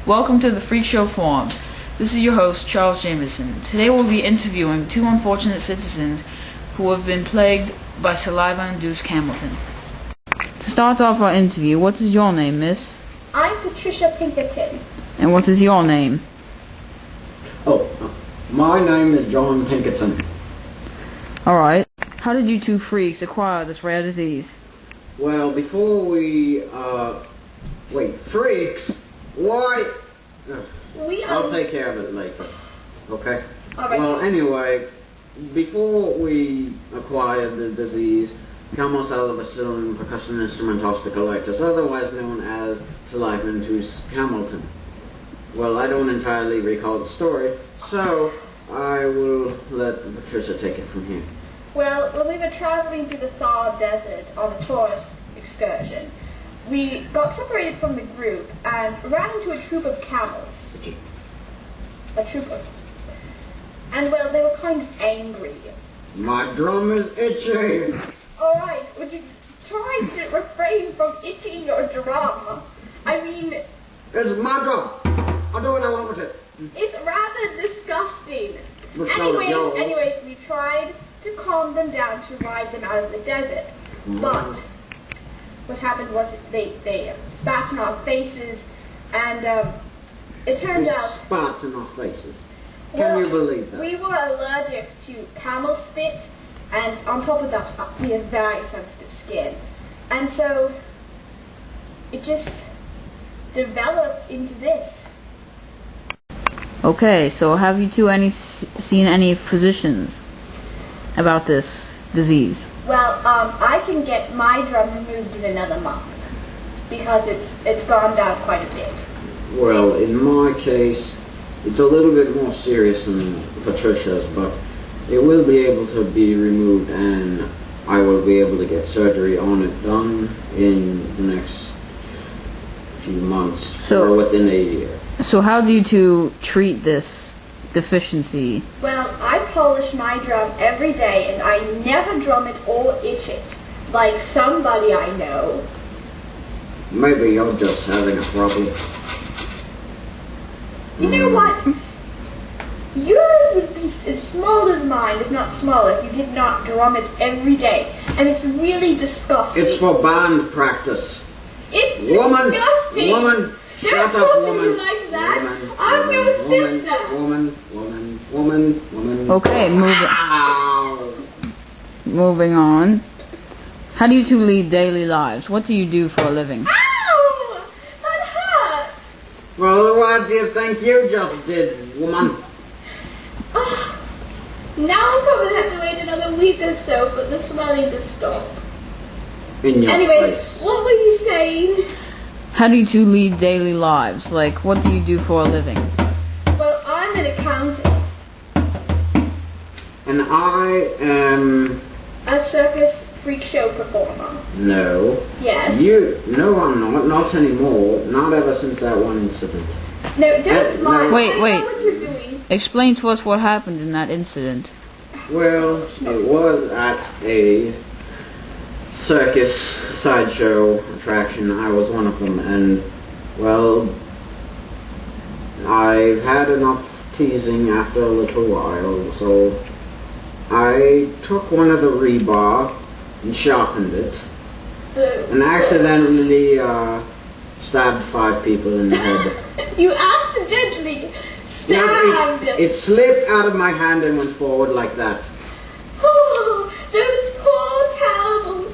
Welcome to the Freak Show Forum. This is your host, Charles Jameson. Today we'll be interviewing two unfortunate citizens who have been plagued by saliva-induced Hamilton. To start off our interview, what is your name, miss? I'm Patricia Pinkerton. And what is your name? My name is John Pinkerton. Alright. How did you two freaks acquire this rare disease? Well, before we, freaks? Why? I'll take care of it later. Okay? Alright. Well, anyway, before we acquired the disease, Camel Salva Cylinder Percussion Instrument Osteocollectus, otherwise known as saliva-induced Hamilton. Well, I don't entirely recall the story, so I will let Patricia take it from here. Well, when we were traveling through the Thar Desert on a tourist excursion, we got separated from the group and ran into a troop of camels. A troop of... And, well, they were kind of angry. My drum is itchy! Alright, would you try to refrain from itching your drum? I mean... It's my drum! I'll do what I want with it. It's rather disgusting. But so is yours. Anyways, we tried to calm them down to ride them out of the desert. But what happened was they spat in our faces, and it turned out... Spat in our faces? Can you believe that? We were allergic to camel spit, and on top of that, we have very sensitive skin. And so it just developed into this. Okay, so have you two seen any physicians about this disease? Well, I can get my drum removed in another month because it's gone down quite a bit. Well, in my case, it's a little bit more serious than Patricia's, but it will be able to be removed, and I will be able to get surgery on it done in the next few months, or within a year. So how do you two treat this deficiency? Well, I polish my drum every day, and I never drum it or itch it, like somebody I know. Maybe you're just having a problem. You know what? Yours would be as small as mine, if not smaller, if you did not drum it every day. And it's really disgusting. It's for band practice. It's disgusting. Woman, Don't shut talk up, to woman. me like that. I'm your sister. Woman. Okay, moving on. How do you two lead daily lives? What do you do for a living? Ow! That hurt! Well, what do you think you just did, woman? Now I'll probably have to wait another week or so for the swelling to stop. In your Anyway, face. what were you saying? How do you two lead daily lives? Like, what do you do for a living? Well, I'm an accountant. And I am... A circus freak show performer. No. Yes. No, I'm not. Not anymore. Not ever since that one incident. No, don't smile. Wait. I know what you're doing. Explain to us what happened in that incident. Well, it was at a circus sideshow attraction. I was one of them, and, well, I've had enough teasing after a little while, so I took one of the rebar and sharpened it, and accidentally stabbed 5 people in the head. You accidentally stabbed! Yes, it slipped out of my hand and went forward like that. Oh, those poor, terrible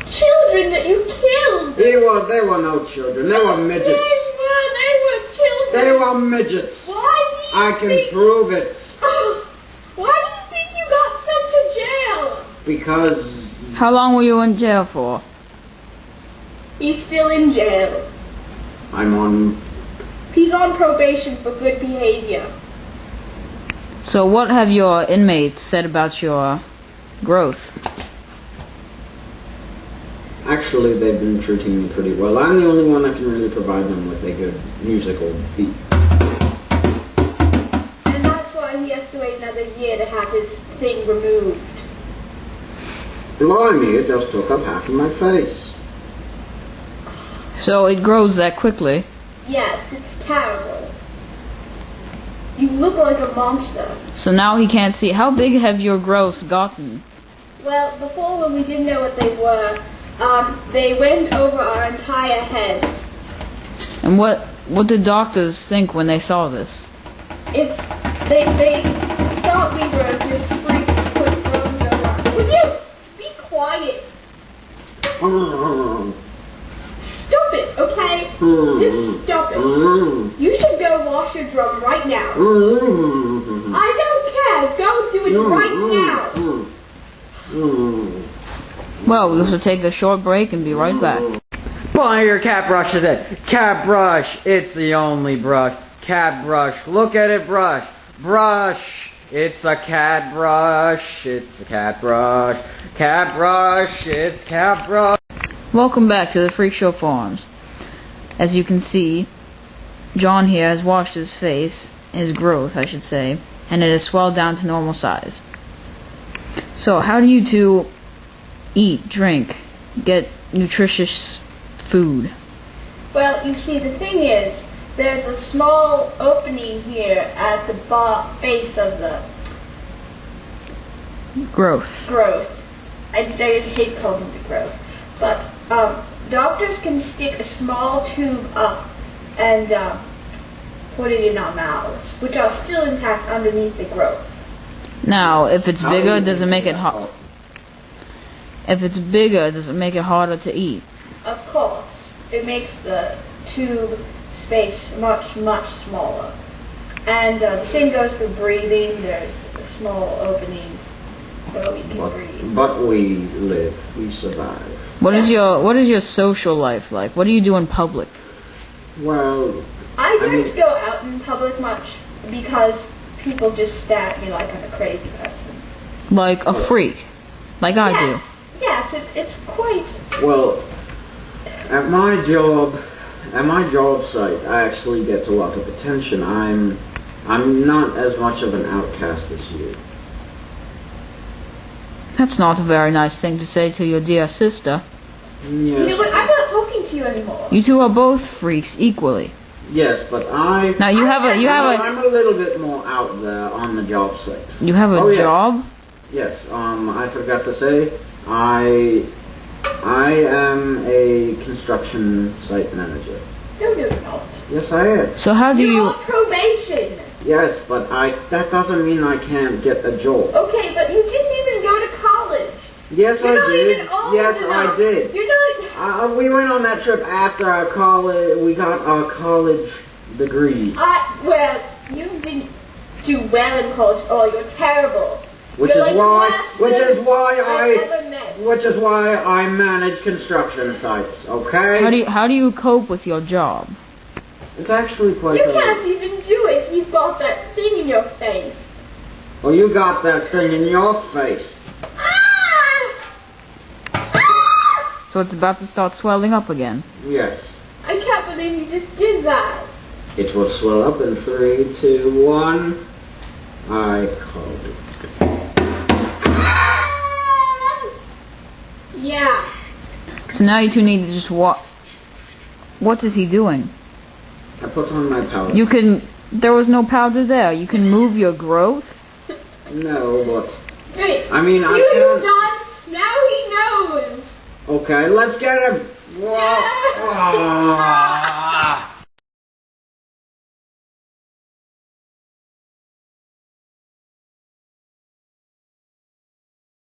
children that you killed! They were no children. They were midgets. They were children! They were midgets. Why do you I can prove it. Why do you think you got sent to jail? Because... How long were you in jail for? He's still in jail. He's on probation for good behavior. So what have your inmates said about your growth? Actually, they've been treating me pretty well. I'm the only one that can really provide them with a good musical beat. And that's why he has to wait another year to have his thing removed. Blimey, it just took up half of my face. So it grows that quickly? Yes, it's terrible. You look like a monster. So now he can't see. How big have your growths gotten? Well, before when we didn't know what they were, they went over our entire heads. And what did doctors think when they saw this? They thought we were just freaks who put drones over. Would you be quiet? Stop it, okay? Just stop it. You should go wash your drum right now. I don't care. Go do it right now. Well, we should take a short break and be right back. Pull on your cat brush is it? Cat brush, it's the only brush. Cat brush, look at it brush. Brush, it's a cat brush. It's a cat brush. Cat brush, it's cat brush. Welcome back to the Freak Show Farms. As you can see, John here has washed his face, his growth I should say, and it has swelled down to normal size. So how do you two eat, drink, get nutritious food? Well, you see, the thing is, there's a small opening here at the base of the Growth. I hate calling it the growth. But doctors can stick a small tube up and put it in our mouths, which are still intact underneath the growth. Now, if it's bigger, does it make it hot? If it's bigger, does it make it harder to eat? Of course, it makes the tube space much, much smaller. And the same goes for breathing. There's small openings where we can breathe. But we live, we survive. What is your social life like? What do you do in public? Well, I don't go out in public much because people just stare at me like I'm a crazy person. Like a freak, like I do. Yes, it's quite. Well, at my job site, I actually get a lot of attention. I'm not as much of an outcast as you. That's not a very nice thing to say to your dear sister. Yes. You know what? I'm not talking to you anymore. You two are both freaks equally. Yes, but I'm a little bit more out there on the job site. You have a job? Yes. I forgot to say, I am a construction site manager. No, you're not. Yes, I am. So how do You're you? on probation. Yes, but that doesn't mean I can't get a job. Okay, but you didn't even go to college. Yes, You're I not did. even old Yes, enough. I did. You're not. We went on that trip after our college. We got our college degrees. Well, you didn't do well in college. Oh, you're terrible. Which You're is like why I've ever met. I manage construction sites. Okay. How do you cope with your job? It's actually quite. You can't even do it. You've got that thing in your face. Well, you got that thing in your face. So it's about to start swelling up again. Yes. I can't believe you just did that. It will swell up in 3, 2, 1. I called it. Yeah. So now you two need to just walk. What is he doing? I put on my powder. You can. There was no powder there. You can move your growth. No, but Wait. I mean, I You can't. done? Now he knows. Okay, let's get him. Whoa. Yeah. Ah.